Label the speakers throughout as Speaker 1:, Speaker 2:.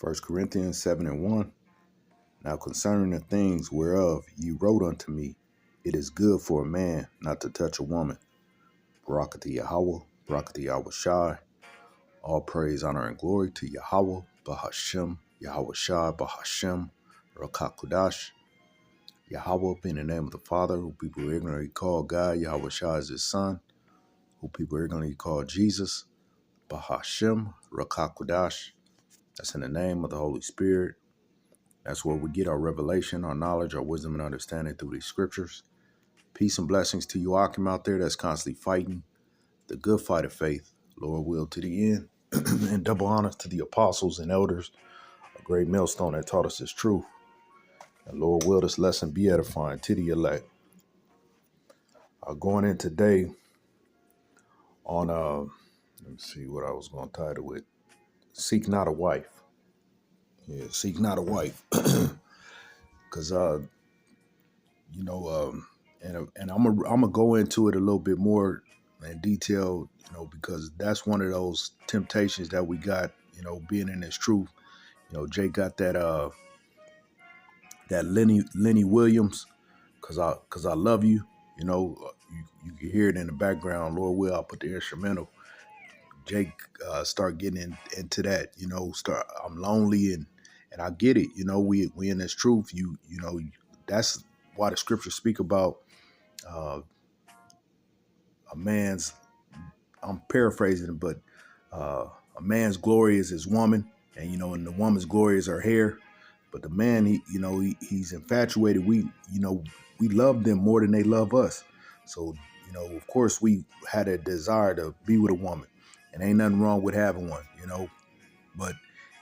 Speaker 1: 1 Corinthians 7:1. Now concerning the things whereof ye wrote unto me, it is good for a man not to touch a woman. Barakati Yahweh, Barakati Yahweh Shai. All praise, honor, and glory to Yahweh, Bahashem, Yahweh Shai, Bahashem, Rakakudash. Yahweh being the name of the Father, who people ignorantly call God. Yahweh Shai is his son, who people ignorantly call Jesus. Bahashem, Rakakudash. That's in the name of the Holy Spirit. That's where we get our revelation, our knowledge, our wisdom, and understanding through these scriptures. Peace and blessings to you, Akim, out there that's constantly fighting the good fight of faith, Lord will, to the end. And double honors to the apostles and elders, a great millstone that taught us this truth. And Lord will, this lesson be edifying to the elect. Going in today on, let me see what I was going to title it. Seek not a wife. Yeah, seek not a wife. Because, and I'm gonna go into it a little bit more in detail, because that's one of those temptations that we got, being in this truth. Jay got that Lenny Williams, cause I love you. You can hear it in the background. Lord will, I'll put the instrumental. Jake start getting into that. I'm lonely and I get it. We in this truth. That's why the scriptures speak about a man's. I'm paraphrasing, but a man's glory is his woman, and the woman's glory is her hair. But the man, he's infatuated. We love them more than they love us. So, of course, we had a desire to be with a woman, and ain't nothing wrong with having one, But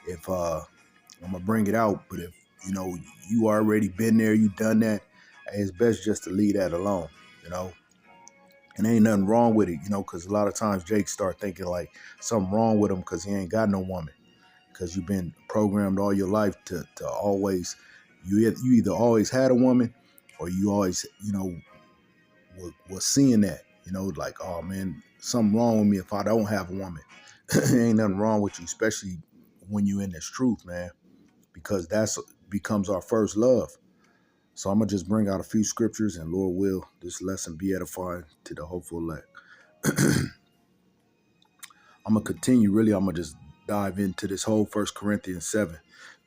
Speaker 1: if I'm gonna bring it out, but if you already been there, you done that, it's best just to leave that alone, And ain't nothing wrong with it, because a lot of times Jake start thinking like something wrong with him because he ain't got no woman. Because you've been programmed all your life to always, you either always had a woman or you always, was seeing that, like, oh man, something wrong with me if I don't have a woman. Ain't nothing wrong with you, especially when you in this truth, man, because that's becomes our first love. So I'm going to just bring out a few scriptures, and Lord will, this lesson be edifying to the hopeful elect. I'm going to continue, really, I'm going to just dive into this whole 1 Corinthians 7.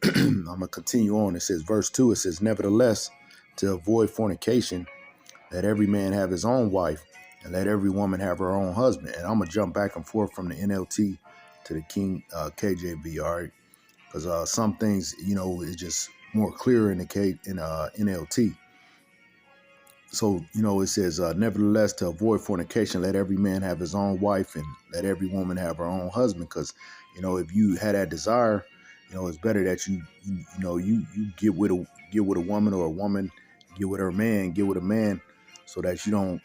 Speaker 1: I'm going to continue on. It says, verse 2, it says, nevertheless, to avoid fornication, let every man have his own wife, and let every woman have her own husband. And I'm going to jump back and forth from the NLT to the King KJV, all right? Because some things, is just more clear in the NLT. So, it says, nevertheless, to avoid fornication, let every man have his own wife and let every woman have her own husband. Because, if you had that desire, it's better that you get with a woman, or a woman get with her man, get with a man, so that you don't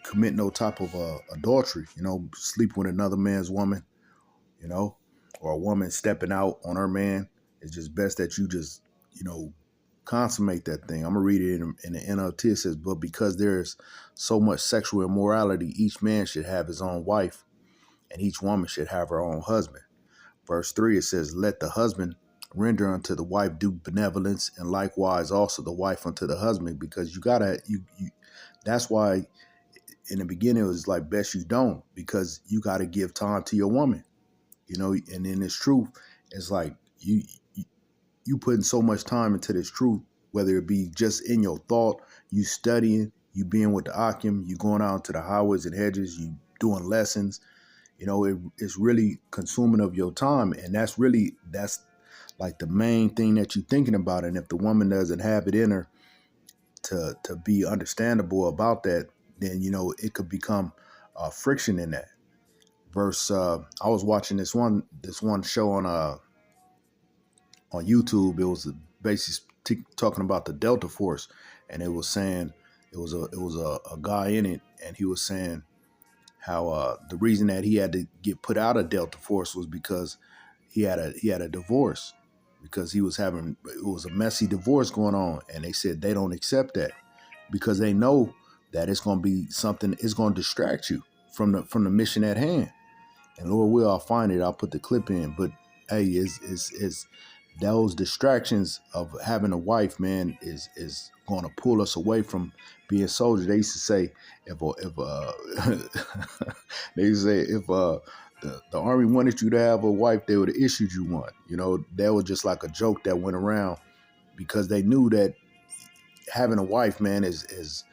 Speaker 1: commit no type of adultery, sleep with another man's woman, or a woman stepping out on her man. It's just best that you just, consummate that thing. I'm going to read it in the NLT. It says, but because there's so much sexual immorality, each man should have his own wife and each woman should have her own husband. Verse 3, it says, let the husband render unto the wife due benevolence, and likewise also the wife unto the husband, because that's why in the beginning it was like best you don't, because you got to give time to your woman, and in this truth, it's like you putting so much time into this truth, whether it be just in your thought, you studying, you being with the Akim, you going out to the highways and hedges, you doing lessons, it's really consuming of your time. And that's like the main thing that you're thinking about. And if the woman doesn't have it in her to be understandable about that, then, it could become friction in that. Verse, I was watching this one show on YouTube. It was basically talking about the Delta Force, and it was saying it was a guy in it, and he was saying how the reason that he had to get put out of Delta Force was because he had a divorce, because it was a messy divorce going on, and they said they don't accept that because they know that it's going to be something, it's going to distract you from the mission at hand. And Lord will, I'll find it, I'll put the clip in, but hey, is those distractions of having a wife, man, is going to pull us away from being soldiers. They used to say they used to say if the army wanted you to have a wife, they would have issued you one. You know, that was just like a joke that went around because they knew that having a wife, man, is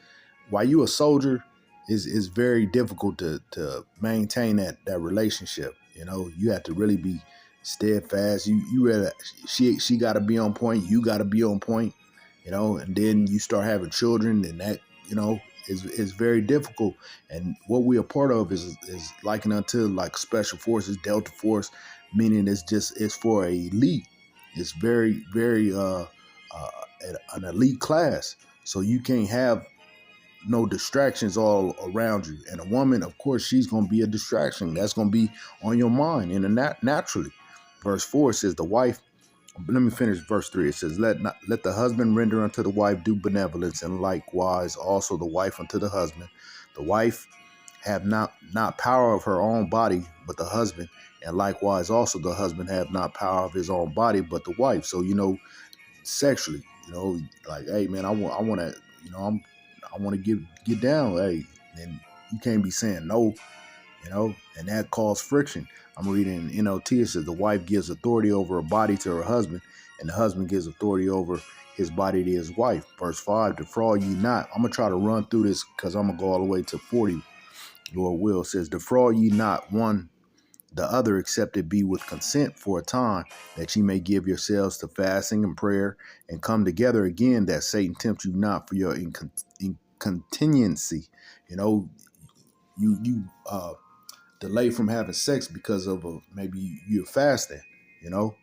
Speaker 1: while you a soldier, is very difficult to maintain that relationship. You know, you have to really be steadfast. You really, she got to be on point. You got to be on point. You know, and then you start having children, and that, you know, is very difficult. And what we are part of is likened unto like special forces, Delta Force, meaning it's for a elite. It's very an elite class. So you can't have no distractions all around you. And a woman, of course, she's going to be a distraction. That's going to be on your mind and naturally. Verse 4 says, the wife, let me finish verse 3. It says, let the husband render unto the wife due benevolence, and likewise also the wife unto the husband. The wife have not power of her own body, but the husband, and likewise also the husband have not power of his own body, but the wife. So, you know, sexually, you know, like, hey man, I want to, you know, I want to get down, hey, and you can't be saying no, you know, and that causes friction. I'm reading in NLT, it says the wife gives authority over her body to her husband, and the husband gives authority over his body to his wife. Verse 5, defraud ye not. I'm gonna try to run through this because I'm gonna go all the way to 40. Lord will says, defraud ye not one the other, except it be with consent for a time, that ye may give yourselves to fasting and prayer, and come together again, that Satan tempt you not for your incontinency. You know, you delay from having sex because of maybe you're fasting. You know,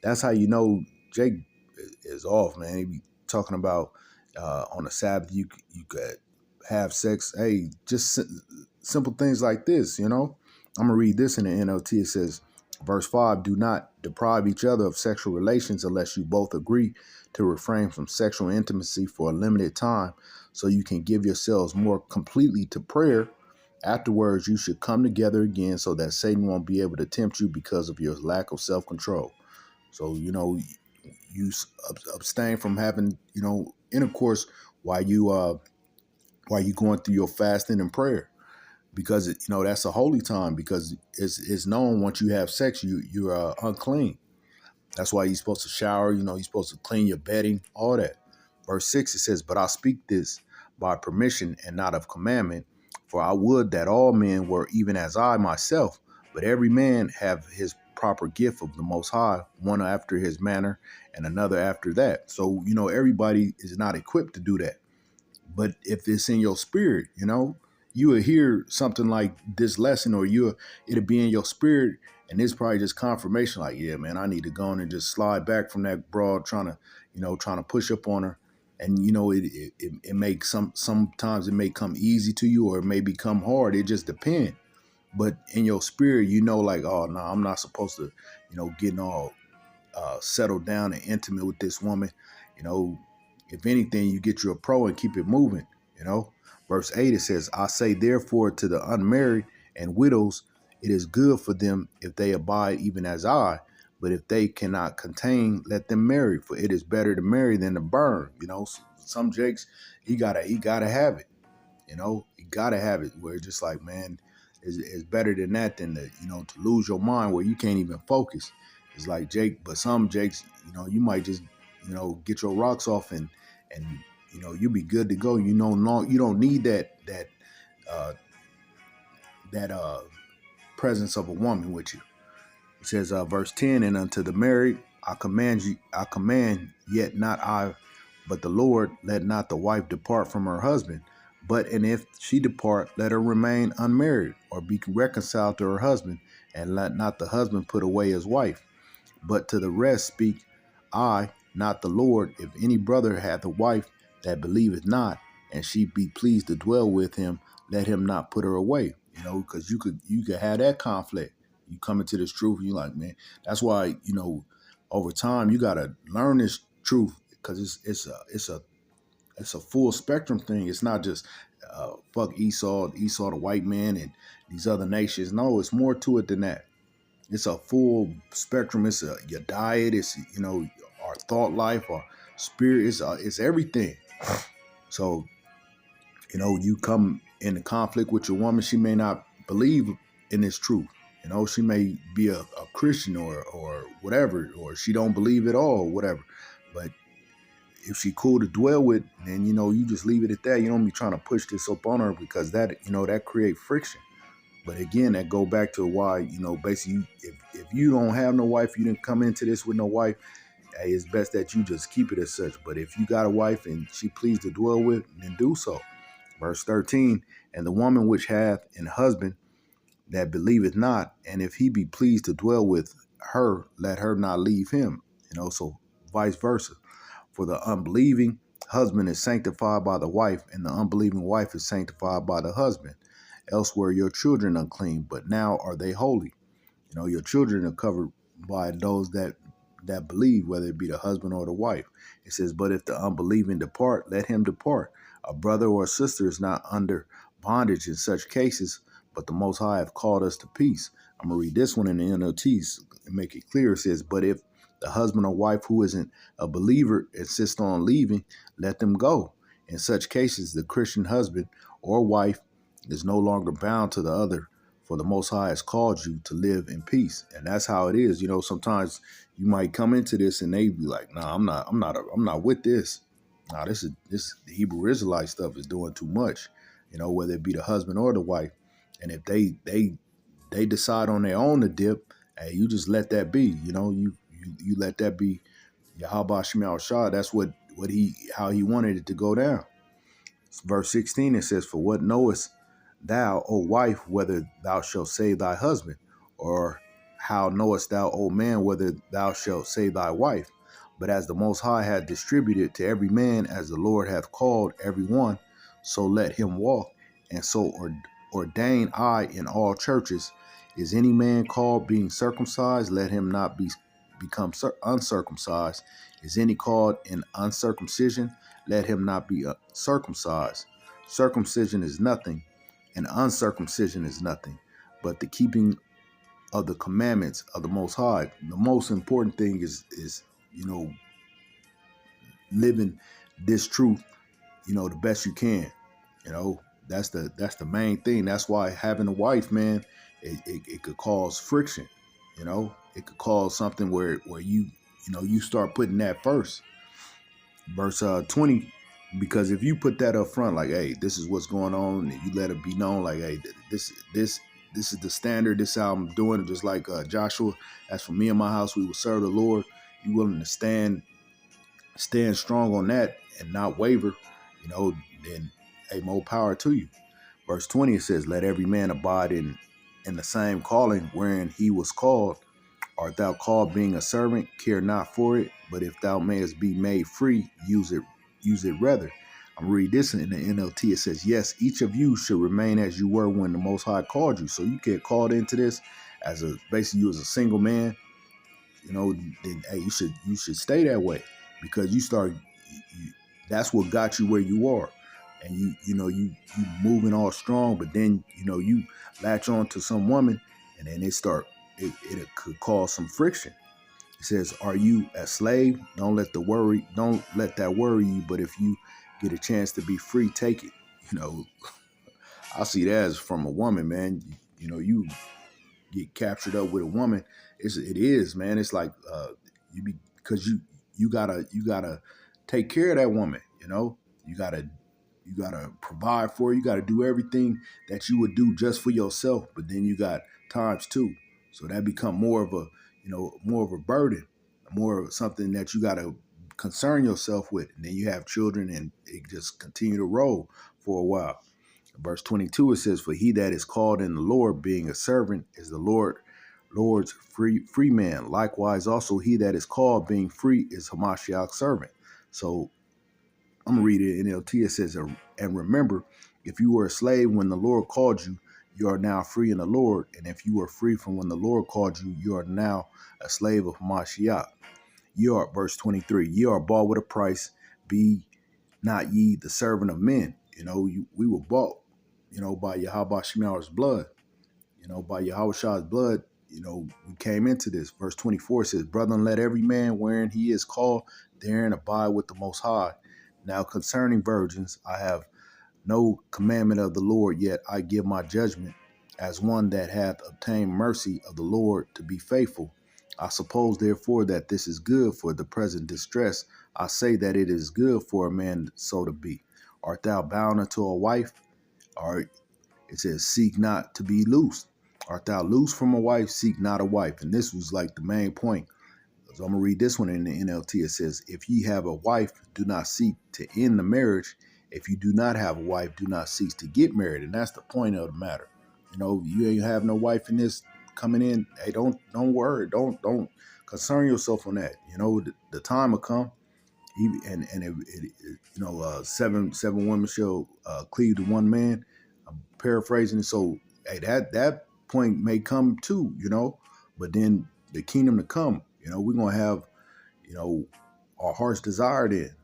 Speaker 1: that's how you know Jake is off, man. He be talking about on the Sabbath you could have sex. Hey, just simple things like this. You know, I'm gonna read this in the NLT. It says, verse 5: do not deprive each other of sexual relations unless you both agree to refrain from sexual intimacy for a limited time, so you can give yourselves more completely to prayer. Afterwards, you should come together again so that Satan won't be able to tempt you because of your lack of self-control. So, you know, you abstain from having, you know, intercourse while you going through your fasting and prayer, because you know that's a holy time, because it's known once you have sex you're unclean. That's why you're supposed to shower, you know, you're supposed to clean your bedding, all that. Verse 6, it says, but I speak this by permission and not of commandment, for I would that all men were even as I myself, but every man have his proper gift of the Most High, one after his manner and another after that. So, you know, everybody is not equipped to do that. But if it's in your spirit, you know, you will hear something like this lesson, or it'll be in your spirit, and it's probably just confirmation, like, yeah, man, I need to go on and just slide back from that broad trying to push up on her. And you know, it makes sometimes it may come easy to you, or it may become hard. It just depends. But in your spirit, you know, like, oh no, I'm not supposed to, you know, getting all settled down and intimate with this woman. You know, if anything, you get you a pro and keep it moving. You know, verse 8, it says, I say therefore to the unmarried and widows, it is good for them if they abide even as I, but if they cannot contain, let them marry, for it is better to marry than to burn. You know, some Jakes, he gotta have it. You know, you gotta have it where it's just like, man, it's better than that than to, you know, to lose your mind where you can't even focus. It's like Jake, but some Jakes, you know, you might just, you know, get your rocks off and you know, you'll be good to go. You know, you don't need uh that presence of a woman with you. It says, verse 10, and unto the married I command, yet not I, but the Lord, let not the wife depart from her husband. But and if she depart, let her remain unmarried, or be reconciled to her husband, and let not the husband put away his wife. But to the rest speak I, not the Lord, if any brother hath a wife that believeth not, and she be pleased to dwell with him, let him not put her away. You know, because you could have that conflict. You come into this truth, and you're like, man, that's why, you know, over time you gotta learn this truth, because it's a full spectrum thing. It's not just fuck Esau the white man and these other nations. No, it's more to it than that. It's a full spectrum. It's your diet. It's, our thought life, our spirit. It's everything. So, you come into conflict with your woman. She may not believe in this truth. She may be a Christian or whatever, or she don't believe at all, whatever. But if she cool to dwell with, then you just leave it at that. You don't be trying to push this up on her, because that create friction. But again, that go back to why, basically, if you don't have no wife, you didn't come into this with no wife, hey, it's best that you just keep it as such. But if you got a wife and she pleased to dwell with, then do so. Verse 13, and the woman which hath an husband that believeth not, and if he be pleased to dwell with her, let her not leave him. So vice versa. For the unbelieving husband is sanctified by the wife, and the unbelieving wife is sanctified by the husband. Elsewhere your children unclean, but now are they holy. Your children are covered by those that believe, whether it be the husband or the wife. It says, but if the unbelieving depart, let him depart. A brother or a sister is not under bondage in such cases, but the Most High have called us to peace. I'm going to read this one in the NLT and make it clear. It says, but if the husband or wife who isn't a believer insists on leaving, let them go. In such cases, the Christian husband or wife is no longer bound to the other, for the Most High has called you to live in peace. And that's how it is. Sometimes you might come into this and they be like, nah, I'm not with this. Nah, this the Hebrew Israelite stuff is doing too much, whether it be the husband or the wife. And if they decide on their own to dip, hey, you just let that be. You let that be Yahweh Shema Shah. That's how he wanted it to go down. Verse 16, it says, for what knowest thou, O wife, whether thou shalt save thy husband? Or how knowest thou, O man, whether thou shalt save thy wife? But as the Most High hath distributed to every man, as the Lord hath called every one, so let him walk. And so ordain I in all churches. Is any man called being circumcised? Let him not become uncircumcised. Is any called in uncircumcision? Let him not be circumcised. Circumcision is nothing, and uncircumcision is nothing, but the keeping of the commandments of the Most High. The most important thing is living this truth, the best you can. That's the main thing. That's why having a wife, man, it could cause friction. It could cause something where you start putting that first. Verse 20, because if you put that up front, like, hey, this is what's going on, and you let it be known, like, hey, this is the standard, this is how I'm doing it, just like Joshua, as for me and my house, we will serve the Lord. You willing to stand strong on that and not waver, then, hey, more power to you. Verse 20, it says, let every man abide in the same calling wherein he was called. Art thou called being a servant? Care not for it. But if thou mayest be made free, use it rather. I'm read this in the NLT. It says, yes, each of you should remain as you were when the Most High called you. So you get called into this basically you as a single man, then, hey, you should stay that way, because that's what got you where you are. And you moving all strong, but then, you latch on to some woman, and then it could cause some friction. It says, are you a slave? Don't let that worry you, but if you get a chance to be free, take it. I see that as from a woman, man. You get captured up with a woman. It is, man. It's like because you gotta take care of that woman. You gotta provide for her. You gotta do everything that you would do just for yourself, but then you got times two. So that become more of a burden, more of something that you gotta concern yourself with. And then you have children, and it just continue to roll for a while. Verse 22, it says, for he that is called in the Lord, being a servant, is the Lord's free man. Likewise, also he that is called being free is Hamashiach's servant. So I'm going to read it in NLT. It says, and remember, if you were a slave when the Lord called you, you are now free in the Lord. And if you were free from when the Lord called you, you are now a slave of Hamashiach. You are, verse 23, ye are bought with a price. Be not ye the servant of men. We were bought, by Yahweh Shema's blood. By Yahweh Shah's blood, we came into this. Verse 24 says, "Brethren, let every man wherein he is called therein abide with the Most High. Now concerning virgins, I have no commandment of the Lord, yet I give my judgment as one that hath obtained mercy of the Lord to be faithful. I suppose therefore that this is good for the present distress. I say that it is good for a man so to be. Art thou bound unto a wife? Or it says, seek not to be loosed. Art thou loose from a wife? Seek not a wife." And this was like the main point. So I'm going to read this one in the NLT. It says, "If ye have a wife, do not seek to end the marriage. If you do not have a wife, do not seek to get married." And that's the point of the matter. You ain't have no wife in this coming in. Hey, don't worry. Don't concern yourself on that. The time will come. Seven women shall cleave to one man. I'm paraphrasing it. So, hey, that point may come too, but then the kingdom to come, we're going to have, our heart's desire then,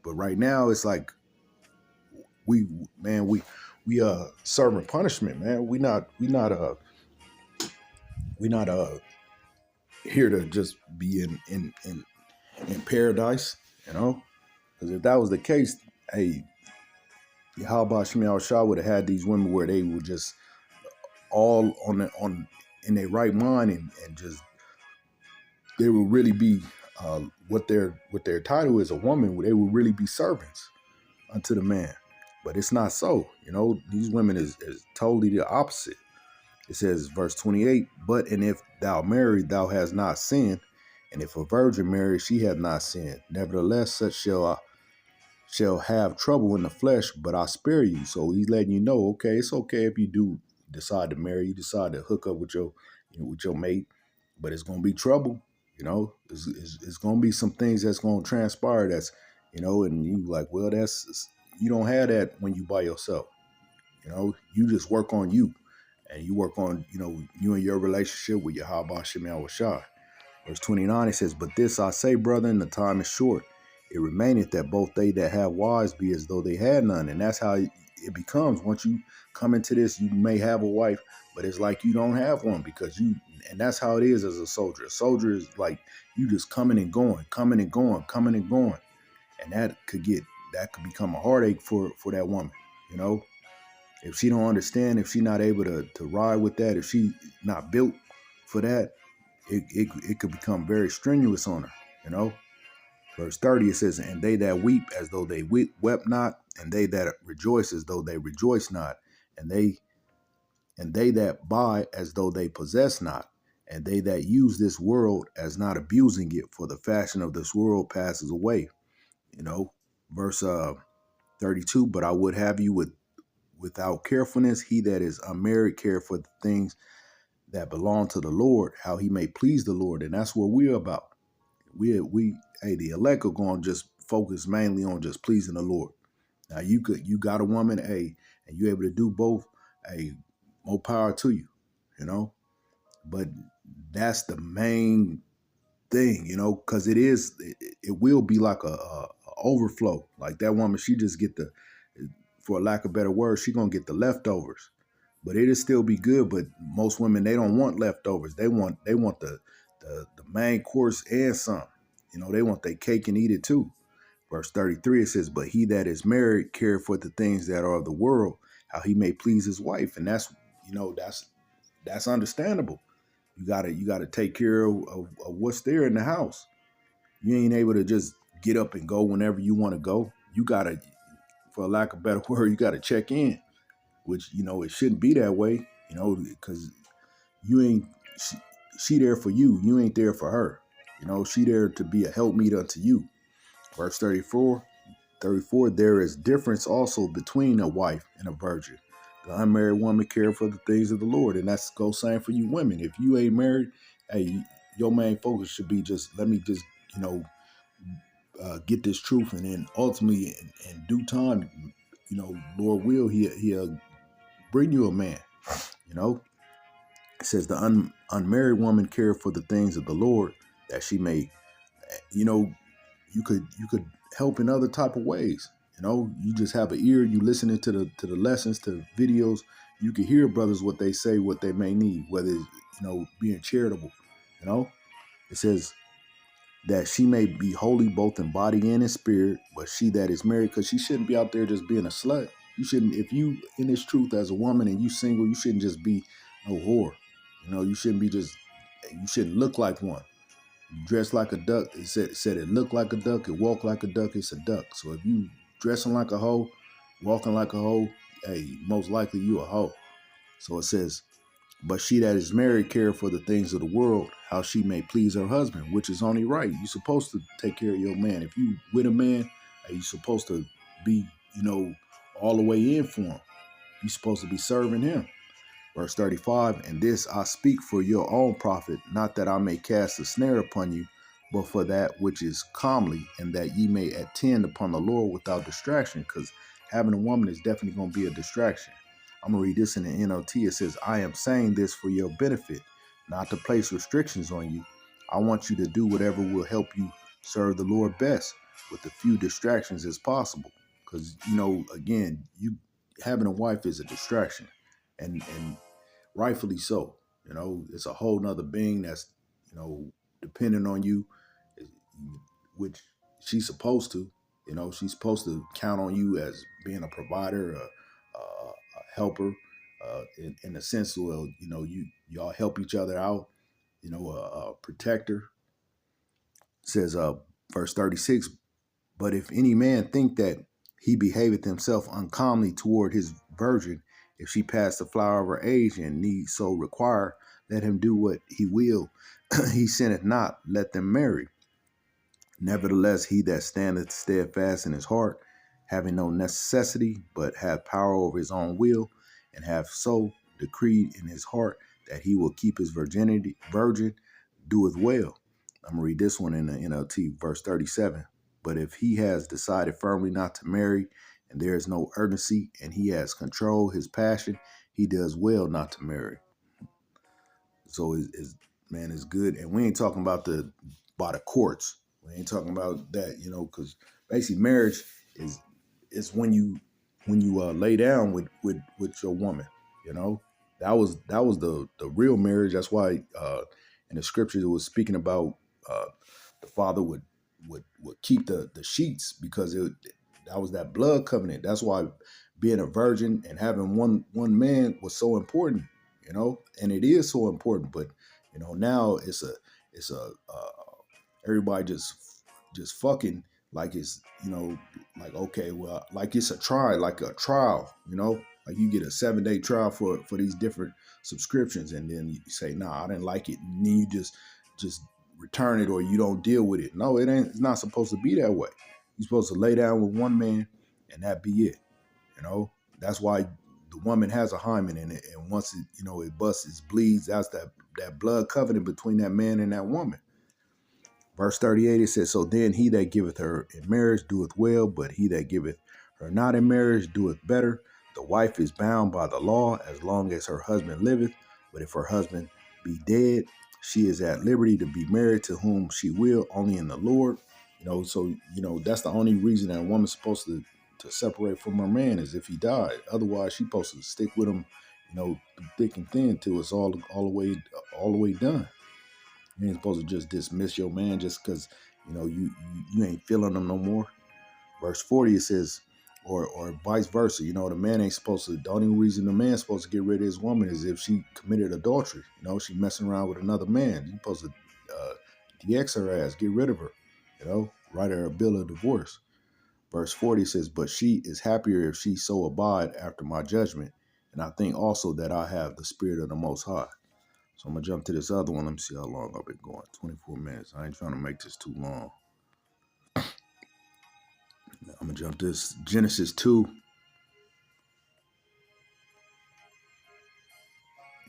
Speaker 1: but right now it's like we serving punishment, man. We not here to just be in paradise, because if that was the case, hey, how about Shemiah Shah would have had these women where they were just all in their right mind and just they would really be what their title is, a woman. They would really be servants unto the man, but it's not so. These women is totally the opposite. It says, verse 28, "But and if thou marry, thou hast not sinned, and if a virgin marry, she hath not sinned. Nevertheless, such shall have trouble in the flesh, but I spare you." So he's letting you know, okay, it's okay if you do decide to marry, you decide to hook up with your mate, but it's gonna be trouble. It's gonna be some things that's gonna transpire. That's and you like, well, you don't have that when you by yourself. You just work on you, and you work on you and your relationship with your Yahweh Shemiah Shah. Verse 29, it says, "But this I say, brethren, the time is short. It remaineth that both they that have wives be as though they had none." And that's how it becomes. Once you come into this, you may have a wife, but it's like you don't have one and that's how it is as a soldier. A soldier is like you just coming and going, coming and going, coming and going. And that could become a heartache for that woman, If she don't understand, if she not able to ride with that, if she not built for that, it could become very strenuous on her, Verse 30, it says, "And they that weep as though they wept not, and they that rejoice as though they rejoice not, and they that buy as though they possess not, and they that use this world as not abusing it, for the fashion of this world passes away." Verse 32, "But I would have you without carefulness. He that is unmarried care for the things that belong to the Lord, how he may please the Lord." And that's what we're about. The elect are going to just focus mainly on just pleasing the Lord. Now you got a woman, and you able to do both, more power to you, but that's the main thing, because it will be like a overflow. Like that woman, she just get for lack of better words, she gonna get the leftovers. But it'll still be good. But most women, they don't want leftovers. They want the main course and some. They want their cake and eat it too. Verse 33, it says, "But he that is married care for the things that are of the world, how he may please his wife." And that's understandable. You gotta take care of what's there in the house. You ain't able to just get up and go whenever you want to go. You gotta, for lack of a better word, you gotta check in, which it shouldn't be that way, because you ain't she there for you. You ain't there for her. She there to be a helpmeet unto you. Verse 34, "There is difference also between a wife and a virgin. The unmarried woman care for the things of the Lord." And that's goes same for you women. If you ain't married, hey, your main focus should be let me just, get this truth. And then ultimately in due time, Lord will, he'll bring you a man, It says the unmarried woman care for the things of the Lord, that she may, you could help in other type of ways. You just have an ear, you listening to the lessons, to the videos. You can hear brothers what they say, what they may need, whether being charitable. You know, it says that she may be holy both in body and in spirit, but she that is married, because she shouldn't be out there just being a slut. You shouldn't, if you in this truth as a woman and you single, you shouldn't just be no whore. You shouldn't be just, you shouldn't look like one. You dress like a duck. It said it looked like a duck, it walked like a duck, it's a duck. So if you dressing like a hoe, walking like a hoe, hey, most likely you a hoe. So it says, but she that is married care for the things of the world, how she may please her husband, which is only right. You're supposed to take care of your man. If you with a man, you're supposed to be, all the way in for him. You're supposed to be serving him. Verse 35, and this I speak for your own profit, not that I may cast a snare upon you, but for that which is comely, and that ye may attend upon the Lord without distraction, because having a woman is definitely going to be a distraction. I'm going to read this in the NLT. It says, I am saying this for your benefit, not to place restrictions on you. I want you to do whatever will help you serve the Lord best with as few distractions as possible. Because, again, you having a wife is a distraction. And rightfully so. It's a whole nother being that's, depending on you, which she's supposed to. She's supposed to count on you as being a provider, a helper, in the sense, well, y'all help each other out, a protector. It says, verse 36, but if any man think that he behaveth himself uncomely toward his virgin, if she pass the flower of her age and need so require, let him do what he will. He sinneth not, let them marry. Nevertheless, he that standeth steadfast in his heart, having no necessity, but hath power over his own will, and hath so decreed in his heart that he will keep his virgin, doeth well. I'm going to read this one in the NLT, verse 37. But if he has decided firmly not to marry, and there is no urgency, and he has controlled his passion, he does well not to marry. So it's good. And we ain't talking about by the courts. We ain't talking about that, because basically marriage is when you lay down with your woman. That was the real marriage. That's why in the scriptures it was speaking about the father would keep the sheets, because that was that blood covenant. That's why being a virgin and having one man was so important, and it is so important. But now it's a everybody just fucking like it's like, okay, well, like it's a trial, like you get a 7-day trial for these different subscriptions, and then you say, nah, I didn't like it, and then you just return it, or you don't deal with it. No, it ain't. It's not supposed to be that way. You're supposed to lay down with one man, and that be it. That's why the woman has a hymen in it, and once it busts, it bleeds. That's that blood covenant between that man and that woman. Verse 38, it says, so then he that giveth her in marriage doeth well, but he that giveth her not in marriage doeth better. The wife is bound by the law as long as her husband liveth, but if her husband be dead, she is at liberty to be married to whom she will, only in the Lord. So that's the only reason that a woman's supposed to separate from her man, is if he died. Otherwise, she's supposed to stick with him, through thick and thin, till it's all the way done. You ain't supposed to just dismiss your man just because you ain't feeling him no more. Verse 40, it says, or vice versa. The man ain't supposed to. The only reason the man's supposed to get rid of his woman is if she committed adultery. She messing around with another man. You're supposed to DX her ass, get rid of her. Write her a bill of divorce. Verse 40 says, but she is happier if she so abide after my judgment. And I think also that I have the spirit of the Most High. So I'm going to jump to this other one. Let me see how long I've been going. 24 minutes. I ain't trying to make this too long. I'm going to jump this. Genesis 2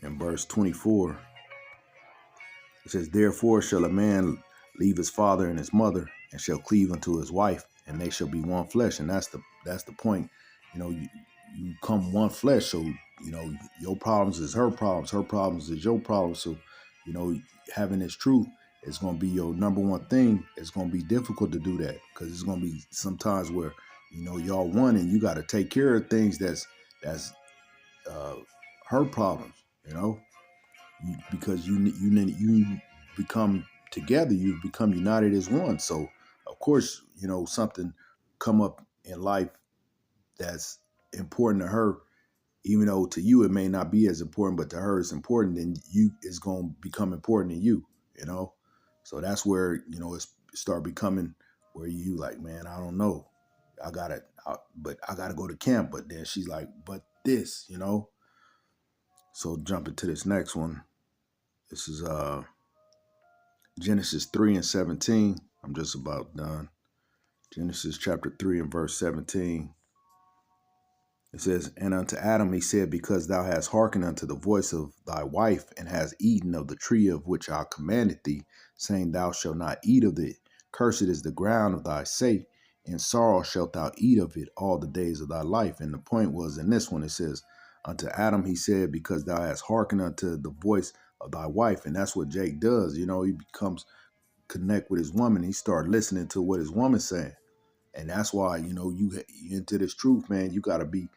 Speaker 1: and verse 24. It says, therefore shall a man leave his father and his mother, and shall cleave unto his wife, and they shall be one flesh. And that's the point. You come one flesh. So, your problems is her problems is your problems. So, having this truth is going to be your number one thing. It's going to be difficult to do that, because it's going to be sometimes where, y'all one, and you got to take care of things that's her problems, because you become together, you become united as one. So of course, something come up in life that's important to her, even though to you it may not be as important, but to her it's important, and you it's going to become important to you, you know. So that's where it's start becoming where you like, man, I don't know, but I gotta go to camp. But then she's like, but this, So jumping to this next one. This is Genesis 3:17. I'm just about done. Genesis chapter 3 and verse 17. It says, and unto Adam he said, because thou hast hearkened unto the voice of thy wife, and hast eaten of the tree of which I commanded thee, saying, thou shalt not eat of it. Cursed is the ground of thy sake, in sorrow shalt thou eat of it all the days of thy life. And the point was in this one, it says, unto Adam he said, because thou hast hearkened unto the voice of thy wife. And that's what Jake does. He becomes connect with his woman. He started listening to what his woman's saying. And that's why you into this truth, man. You gotta be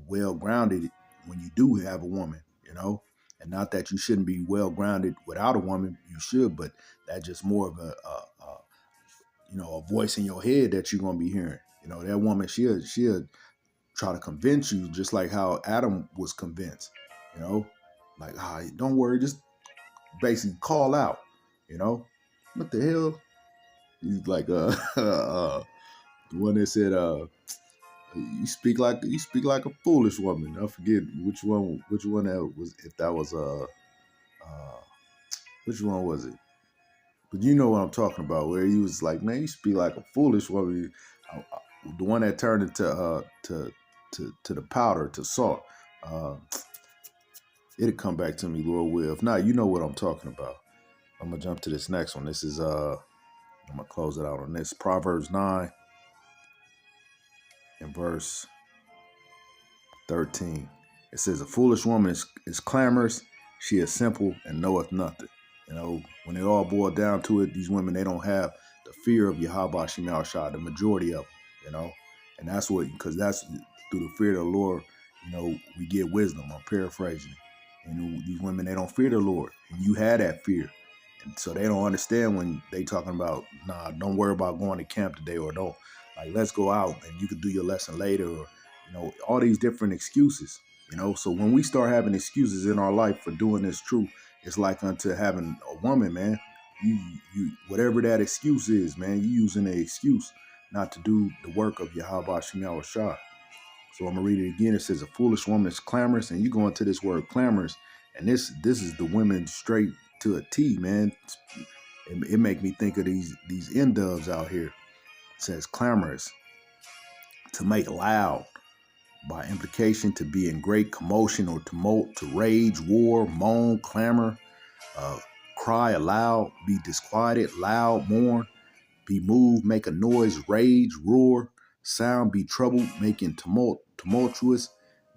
Speaker 1: well grounded when you do have a woman, and not that you shouldn't be well grounded without a woman. You should, but that's just more of a voice in your head that you're gonna be hearing. That woman, she'll try to convince you, just like how Adam was convinced. Like, don't worry, just basically call out. What the hell? He's like the one that said you speak like a foolish woman. I forget which one that was, if that was which one was it? But you know what I'm talking about, where he was like, man, you speak like a foolish woman. The one that turned into to the powder, to salt. It'll come back to me, Lord will. If not, you know what I'm talking about. I'm gonna jump to this next one. This is I'm gonna close it out on this. Proverbs 9 and verse 13. It says, a foolish woman is clamorous, she is simple and knoweth nothing. When it all boiled down to it, these women, they don't have the fear of Yahweh Shemel Shah, the majority of them, And that's because that's through the fear of the Lord, we get wisdom. I'm paraphrasing it. These women, they don't fear the Lord. And you had that fear. And so they don't understand when they talking about, nah, don't worry about going to camp today, or don't, like, let's go out and you could do your lesson later, or, all these different excuses, So when we start having excuses in our life for doing this truth, it's like unto having a woman, man. You whatever that excuse is, man, you using the excuse not to do the work of Yahweh Shemel Shah. So I'm gonna read it again. It says, a foolish woman is clamorous, and you go into this word clamorous, and this is the women straight to a T, man. It make me think of these end doves out here. It says clamorous, to make loud, by implication to be in great commotion or tumult, to rage, war, moan, clamor, cry aloud, be disquieted, loud, mourn, be moved, make a noise, rage, roar, sound, be troubled, making tumultuous,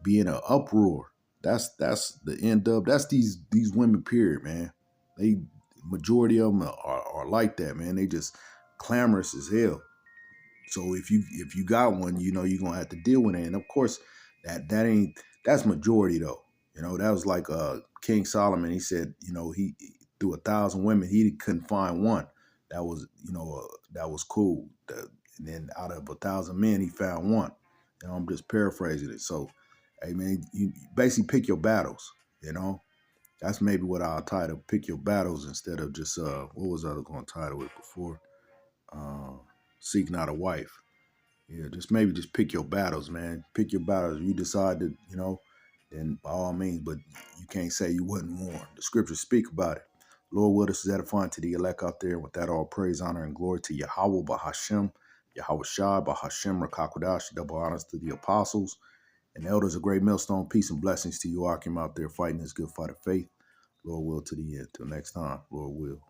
Speaker 1: be in an uproar. That's the end of. That's these women, period, man. They majority of them are like that, man. They just clamorous as hell. So if you got one, you're gonna have to deal with it. And of course, that's majority though. That was like King Solomon. He said, he through 1,000 women, he couldn't find one that was, that was cool. And then out of 1,000 men, he found one. I'm just paraphrasing it. So, hey man, you basically pick your battles. That's maybe what I'll title, pick your battles, instead of just what was I going to title it before? Seek not a wife. Yeah, just pick your battles, man. Pick your battles. You decide to, then by all means, but you can't say you wasn't warned. The scriptures speak about it. Lord, will this is edifying to the elect out there. With that, all praise, honor, and glory to Yahweh Bahashem, Yahweh Shai Bahashem Rakakwadash. Double honors to the apostles and elders of Great Millstone. Peace and blessings to you, Akim, out there fighting this good fight of faith. Lord will to the end. Till next time, Lord will.